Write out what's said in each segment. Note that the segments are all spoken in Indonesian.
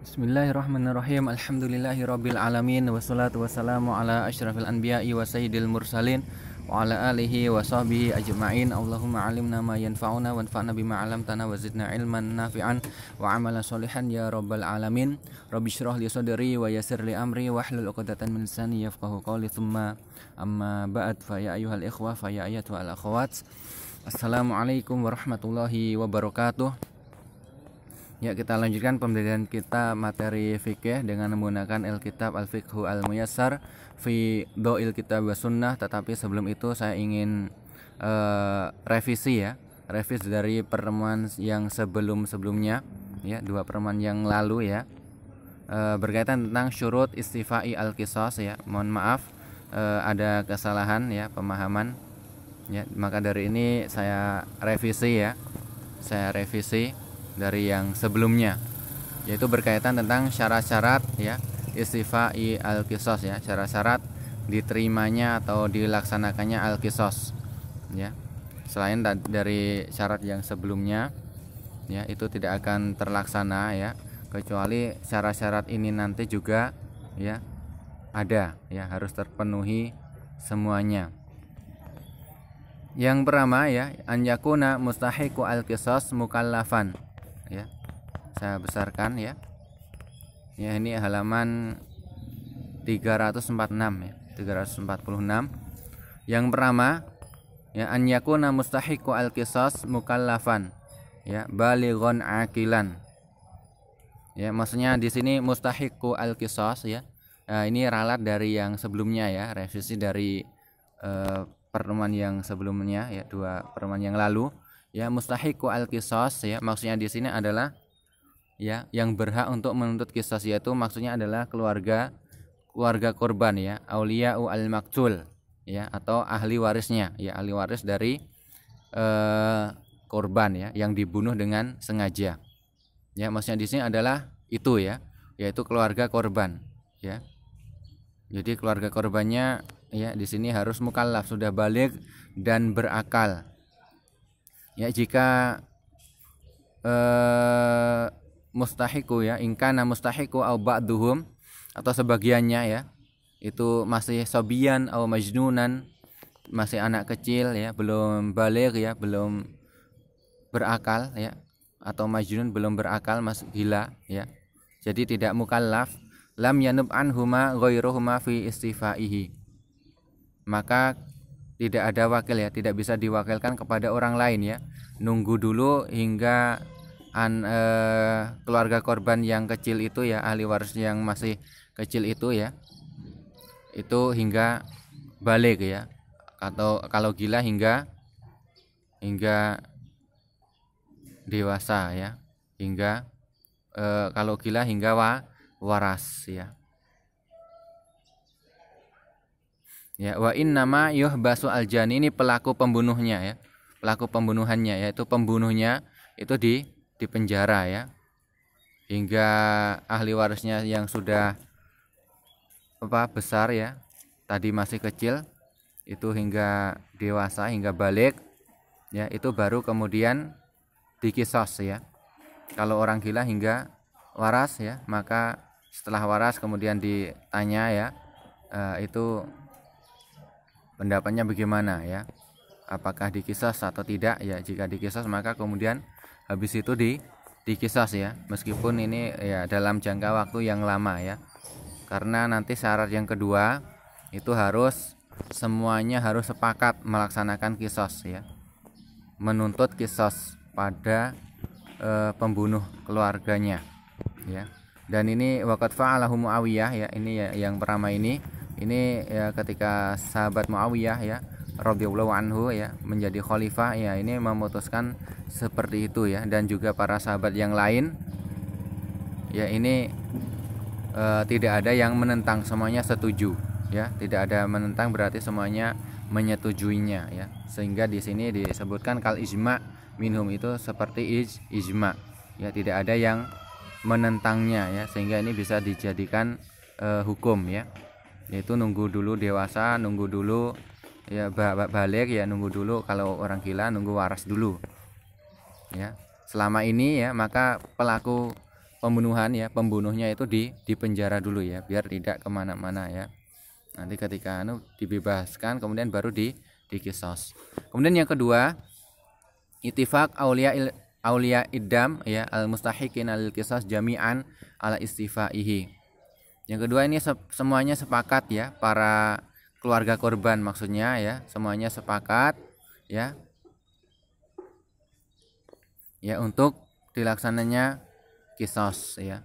Bismillahirrahmanirrahim. Alhamdulillahirabbil alamin wassalatu wassalamu ala asyrafil anbiya'i wa sayyidil mursalin wa ala alihi wa sahbihi ajma'in. Allahumma 'allimna ma yanfa'una wanfa'na bima 'allamtana wa zidna ilman nafi'an wa 'amalan sholihan ya rabbal alamin. Rabbi shrah li sadri wa yassir li amri wahlul 'uqdatan min lisani yafqahu qawli. Tsumma amma ba'd, fa ya ayyuhal ikhwah fa ya ayyatuhal akhawat. Assalamualaikum warahmatullahi wabarakatuh. Ya, kita lanjutkan pembelajaran kita materi fikih dengan menggunakan Alkitab Al-Fiqhu Al-Muyassar fi Dha'il Kitab wa Sunnah. Tetapi sebelum itu saya ingin revisi dari pertemuan yang sebelumnya ya, 2 pertemuan yang lalu ya, berkaitan tentang syurut istifai al-qisas ya. Mohon maaf ada kesalahan ya pemahaman ya, maka dari ini saya revisi dari yang sebelumnya, yaitu berkaitan tentang syarat-syarat ya istifai al-qisas ya, syarat-syarat diterimanya atau dilaksanakannya al-qisas ya. Selain dari syarat yang sebelumnya ya, itu tidak akan terlaksana ya, kecuali syarat-syarat ini nanti juga ya ada ya, harus terpenuhi semuanya. Yang pertama ya, an yakuna mustahiqu al-qisas mukallafan ya. Saya besarkan ya. Ya, ini halaman 346 ya, 346. Yang pertama ya, an yakuna mustahiqu al-qisas mukallafan ya, balighon aqilan. Ya, maksudnya di sini mustahiqu al-qisas ya. Ini ralat dari yang sebelumnya ya, revisi dari pertemuan yang sebelumnya ya, 2 pertemuan yang lalu. Ya, mustahiqu al-qisas ya, maksudnya di sini adalah ya yang berhak untuk menuntut qisas, yaitu maksudnya adalah keluarga korban ya, auliya'u al-maqtul ya, atau ahli warisnya ya, ahli waris dari korban ya yang dibunuh dengan sengaja. Ya, maksudnya di sini adalah itu ya, yaitu keluarga korban ya. Jadi keluarga korbannya ya di sini harus mukallaf, sudah baligh dan berakal. Ya, jika mustahiku ya, ingkana mustahiku au ba'duhum, atau sebagiannya ya, itu masih sobian au majnunan, masih anak kecil ya, belum baligh ya, belum berakal ya, atau majnun belum berakal, masih gila ya, jadi tidak mukallaf, lam yanub anhuma ghairuhuma fi istifaihi, maka tidak ada wakil ya, tidak bisa diwakilkan kepada orang lain ya. Nunggu dulu hingga keluarga korban yang kecil itu ya, ahli waris yang masih kecil itu ya, itu hingga balik ya, atau kalau gila hingga dewasa ya, hingga kalau gila hingga waras ya. Ya, wa innama yuhbasu aljani, ini pelaku pembunuhnya ya, pelaku pembunuhannya, yaitu pembunuhnya itu di penjara ya, hingga ahli warisnya yang sudah besar ya, tadi masih kecil, itu hingga dewasa, hingga balik ya, itu baru kemudian dikisos ya. Kalau orang gila hingga waras ya, maka setelah waras kemudian ditanya ya, itu pendapatnya bagaimana ya, apakah dikisos atau tidak ya. Jika dikisos maka kemudian habis itu dikisos ya, meskipun ini ya dalam jangka waktu yang lama ya, karena nanti syarat yang kedua itu harus semuanya harus sepakat melaksanakan kisos ya, menuntut kisos pada pembunuh keluarganya ya. Dan ini waqad fa'alahu Muawiyah ya, ini ya, yang pertama ini ya, ketika sahabat Muawiyah ya radhiyallahu anhu ya menjadi khalifah ya, ini memutuskan seperti itu ya, dan juga para sahabat yang lain ya, ini tidak ada yang menentang, semuanya setuju ya, tidak ada menentang, berarti semuanya menyetujuinya ya, sehingga di sini disebutkan kal ijma minhum, itu seperti ijma ya, tidak ada yang menentangnya ya, sehingga ini bisa dijadikan hukum ya, yaitu nunggu dulu dewasa, nunggu dulu ya balik ya, nunggu dulu kalau orang gila, nunggu waras dulu ya. Selama ini ya, maka pelaku pembunuhan ya, pembunuhnya itu di penjara dulu ya, biar tidak kemana-mana ya. Nanti ketika dibebaskan kemudian baru dikisos. Kemudian yang kedua, ittifaq aulia idam ya al mustahiqin al qisas jami'an ala istifaihi. Yang kedua ini semuanya sepakat ya, para keluarga korban maksudnya ya, semuanya sepakat ya untuk dilaksananya kisos ya.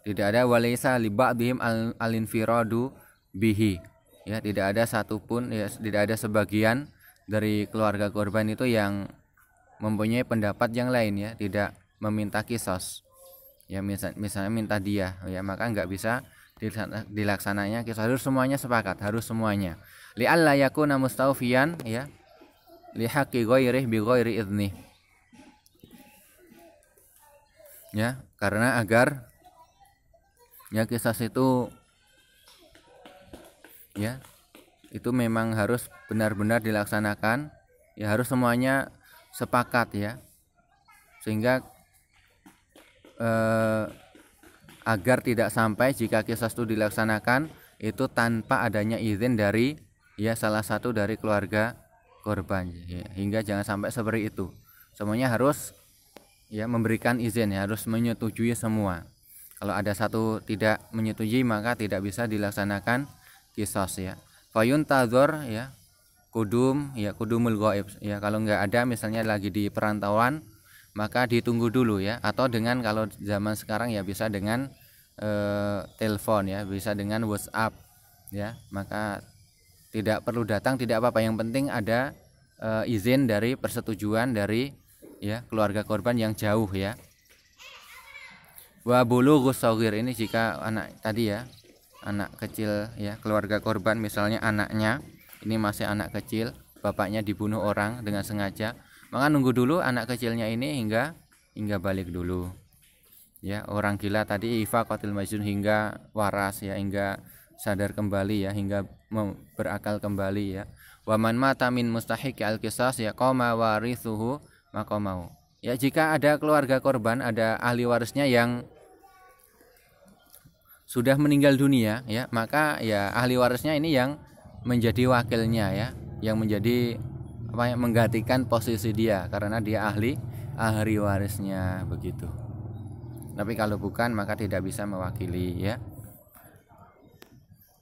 Tidak ada walaisa li ba'dihim al-infiradu bihi ya, tidak ada satupun ya, tidak ada sebagian dari keluarga korban itu yang mempunyai pendapat yang lain ya, tidak meminta kisos ya, misalnya minta dia ya, maka nggak bisa dilaksananya kisos. Harus semuanya sepakat, harus semuanya li alla yakuna mustawfiyan ya li haqqi ghairihi bi ghairi idzni ya, karena agar ya kisos itu ya itu memang harus benar-benar dilaksanakan ya, harus semuanya sepakat ya, sehingga agar tidak sampai jika kisos itu dilaksanakan itu tanpa adanya izin dari ya salah satu dari keluarga korban ya, hingga jangan sampai seperti itu. Semuanya harus ya memberikan izin ya, harus menyetujui semua. Kalau ada satu tidak menyetujui maka tidak bisa dilaksanakan kisos ya. Fayuntazor ya kudumul ghaib ya, kalau nggak ada misalnya lagi di perantauan maka ditunggu dulu ya, atau dengan kalau zaman sekarang ya bisa dengan telepon ya, bisa dengan WhatsApp ya, maka tidak perlu datang, tidak apa-apa, yang penting ada izin dari persetujuan dari ya keluarga korban yang jauh ya. Wa bulughus shaghir, ini jika anak tadi ya, anak kecil ya, keluarga korban misalnya anaknya ini masih anak kecil, bapaknya dibunuh orang dengan sengaja, maka nunggu dulu anak kecilnya ini hingga balik dulu ya. Orang gila tadi ifaqatil majnun, hingga waras ya, hingga sadar kembali ya, hingga berakal kembali ya. Wa man mata min mustahiqi al-qisas ya qama warithuhu maqamahu ya, jika ada keluarga korban, ada ahli warisnya yang sudah meninggal dunia ya, maka ya ahli warisnya ini yang menjadi wakilnya ya, yang menjadi menggantikan posisi dia karena dia ahli warisnya begitu. Tapi kalau bukan maka tidak bisa mewakili ya.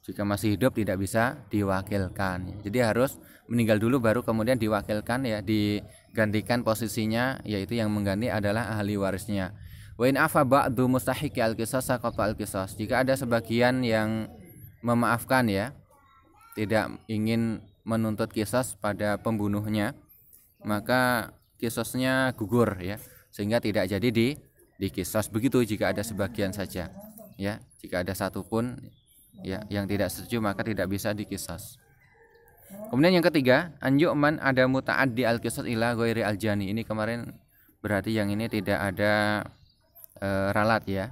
Jika masih hidup tidak bisa diwakilkan. Jadi harus meninggal dulu baru kemudian diwakilkan ya, digantikan posisinya, yaitu yang mengganti adalah ahli warisnya. Wa in afa ba'du mustahiqi al-qisas saqata al-qisas. Jika ada sebagian yang memaafkan ya, tidak ingin menuntut kisos pada pembunuhnya, maka kisosnya gugur ya, sehingga tidak jadi dikisos. Begitu jika ada sebagian saja ya, jika ada satu pun ya yang tidak setuju maka tidak bisa dikisos. Kemudian yang ketiga, anju'man ada muta'addi al-qisas ila ghairi al-jani. Ini kemarin berarti yang ini tidak ada ralat ya,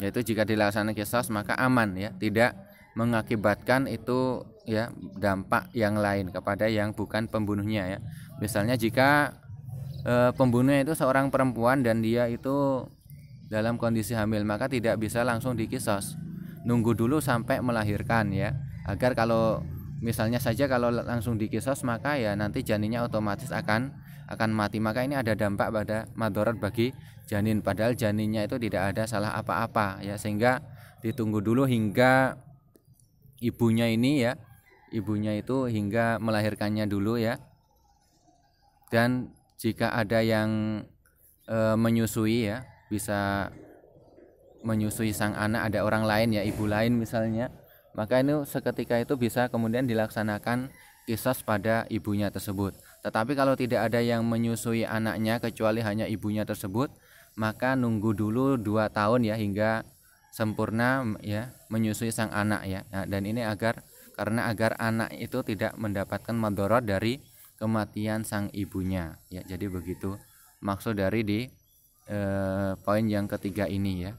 yaitu jika dilaksanakan kisos maka aman ya, tidak mengakibatkan itu ya dampak yang lain kepada yang bukan pembunuhnya ya. Misalnya jika pembunuhnya itu seorang perempuan dan dia itu dalam kondisi hamil, maka tidak bisa langsung dikisos, nunggu dulu sampai melahirkan ya, agar kalau misalnya saja kalau langsung dikisos maka ya nanti janinnya otomatis akan mati, maka ini ada dampak pada madarat bagi janin, padahal janinnya itu tidak ada salah apa-apa ya, sehingga ditunggu dulu hingga ibunya ini ya, ibunya itu hingga melahirkannya dulu ya. Dan jika ada yang menyusui ya, bisa menyusui sang anak, ada orang lain ya, ibu lain misalnya, maka ini seketika itu bisa kemudian dilaksanakan kisos pada ibunya tersebut. Tetapi kalau tidak ada yang menyusui anaknya kecuali hanya ibunya tersebut, maka nunggu dulu 2 tahun ya hingga sempurna ya menyusui sang anak ya. Nah, dan ini agar anak itu tidak mendapatkan madarat dari kematian sang ibunya ya. Jadi begitu maksud dari di poin yang ketiga ini ya.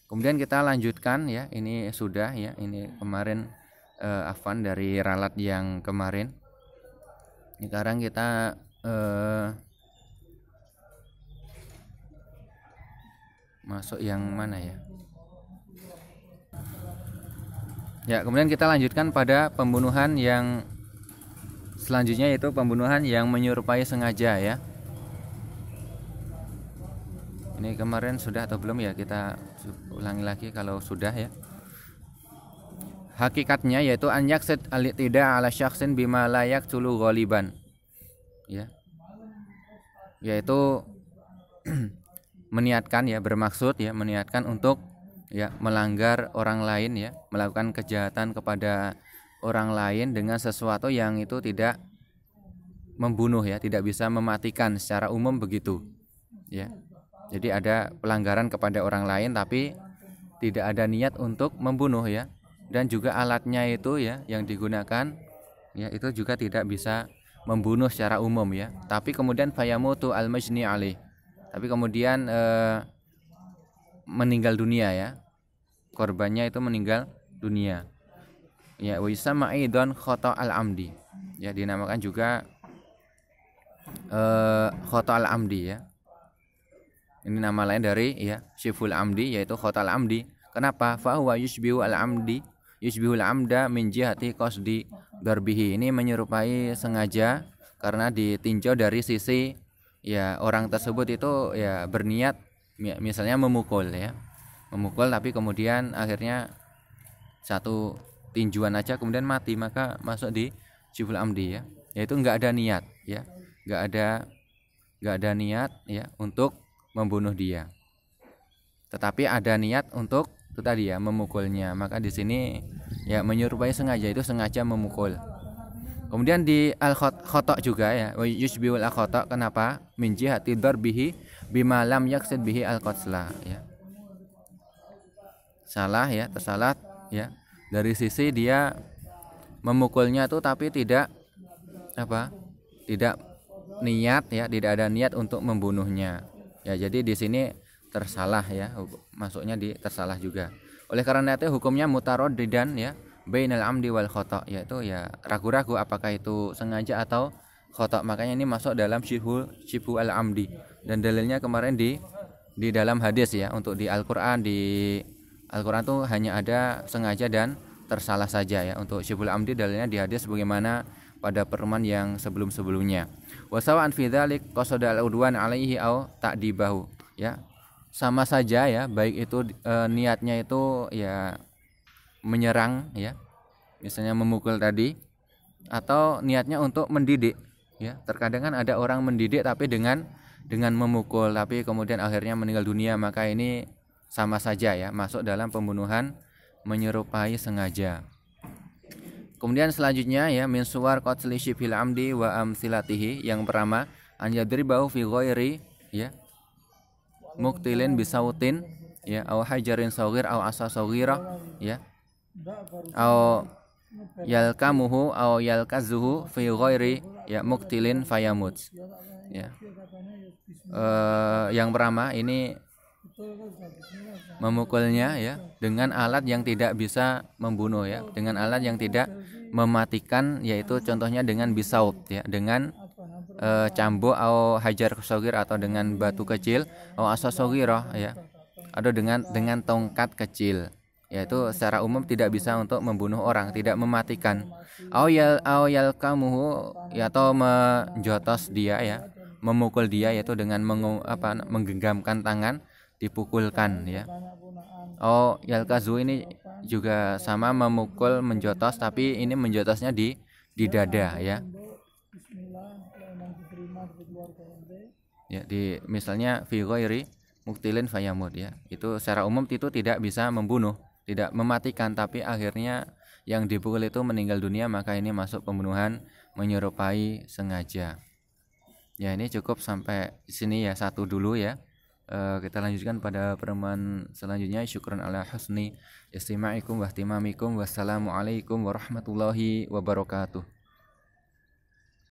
Kemudian kita lanjutkan ya, ini sudah ya, ini kemarin afwan dari ralat yang kemarin. Sekarang kita Masuk yang mana ya? Ya, kemudian kita lanjutkan pada pembunuhan yang selanjutnya, yaitu pembunuhan yang menyerupai sengaja ya. Ini kemarin sudah atau belum ya, kita ulangi lagi kalau sudah ya. Hakikatnya yaitu an yaksid al-i'tida ala syakhsin bima la yaqtulu ghaliban. Ya. Yaitu meniatkan ya, bermaksud ya, meniatkan untuk ya melanggar orang lain ya, melakukan kejahatan kepada orang lain dengan sesuatu yang itu tidak membunuh ya, tidak bisa mematikan secara umum begitu ya. Jadi ada pelanggaran kepada orang lain tapi tidak ada niat untuk membunuh ya, dan juga alatnya itu ya yang digunakan ya itu juga tidak bisa membunuh secara umum ya. Tapi kemudian fayamutu al-majni alaih, tapi kemudian meninggal dunia ya, korbannya itu meninggal dunia ya. Wa yusamma aidan khata al-amdi ya, dinamakan juga khata al-amdi ya. Ini nama lain dari ya syiful amdi, yaitu khata al-amdi. Kenapa? Fa huwa yushbihu al-amdi, yushbihu al-amda min jihati qasdi darbihi. Ini menyerupai sengaja karena ditinjau dari sisi ya orang tersebut itu ya berniat misalnya memukul ya. Memukul tapi kemudian akhirnya satu tinjuan aja kemudian mati, maka masuk di syiful amdi ya. Yaitu enggak ada niat ya. Enggak ada niat ya untuk membunuh dia, tetapi ada niat untuk itu tadi ya memukulnya, maka di sini ya menyerupai sengaja, itu sengaja memukul. Kemudian di al khata juga ya, yushbihul al khata. Kenapa? Min jihati darbihi bima lam yaqsid bihi al qatla ya. Salah ya, tersalah ya dari sisi dia memukulnya itu tapi tidak apa? Tidak niat ya, tidak ada niat untuk membunuhnya. Ya, jadi di sini tersalah ya, masuknya di tersalah juga. Oleh karena itu hukumnya mutaraddidan ya, bainal amdi wal khata, yaitu ya ragu-ragu apakah itu sengaja atau khata. Makanya ini masuk dalam syibhu al amdi, dan dalilnya kemarin di dalam hadis ya. Untuk di Al-Qur'an, tuh hanya ada sengaja dan tersalah saja ya. Untuk syibhul amdi dalilnya di hadis sebagaimana pada pertemuan yang sebelum-sebelumnya. Wasawa'an fi dzalik qasada al-udwan alaihi au ta'dibahu ya. Sama saja ya, baik itu niatnya itu ya menyerang ya, misalnya memukul tadi, atau niatnya untuk mendidik ya. Terkadang kan ada orang mendidik tapi dengan memukul tapi kemudian akhirnya meninggal dunia, maka ini sama saja ya, masuk dalam pembunuhan menyerupai sengaja. Kemudian selanjutnya ya, min suwar qatli syibhil amdi wa amsilatihi. Yang pertama, an yadribahu fi ghairi ya muktilin bisautin ya, au hajarin saghir au asa saghira ya, au yalkamuhu au yalkazuhu fi ghairi ya muktilin fayamut ya. Yang pertama ini memukulnya ya dengan alat yang tidak bisa membunuh ya, dengan alat yang tidak mematikan, yaitu contohnya dengan bisaut ya, dengan cambuk atau hajar sogir, atau dengan batu kecil, atau asasogirah ya, atau dengan tongkat kecil, yaitu secara umum tidak bisa untuk membunuh orang, tidak mematikan. Au yalkamuhu ya, atau menjotos dia ya, memukul dia, yaitu dengan menggenggamkan tangan, dipukulkan ya. Oh, yalkazu ini juga sama, memukul, menjotos, tapi ini menjotosnya di dada ya. Ya, di misalnya fi ghairi muktilin fayamut ya. Itu secara umum itu tidak bisa membunuh, tidak mematikan, tapi akhirnya yang dipukul itu meninggal dunia, maka ini masuk pembunuhan menyerupai sengaja. Ya, ini cukup sampai sini ya, satu dulu ya. Kita lanjutkan pada pertemuan selanjutnya. Syukran ala husni istima'ikum wa ihtimamikum. Wassalamualaikum warahmatullahi wabarakatuh.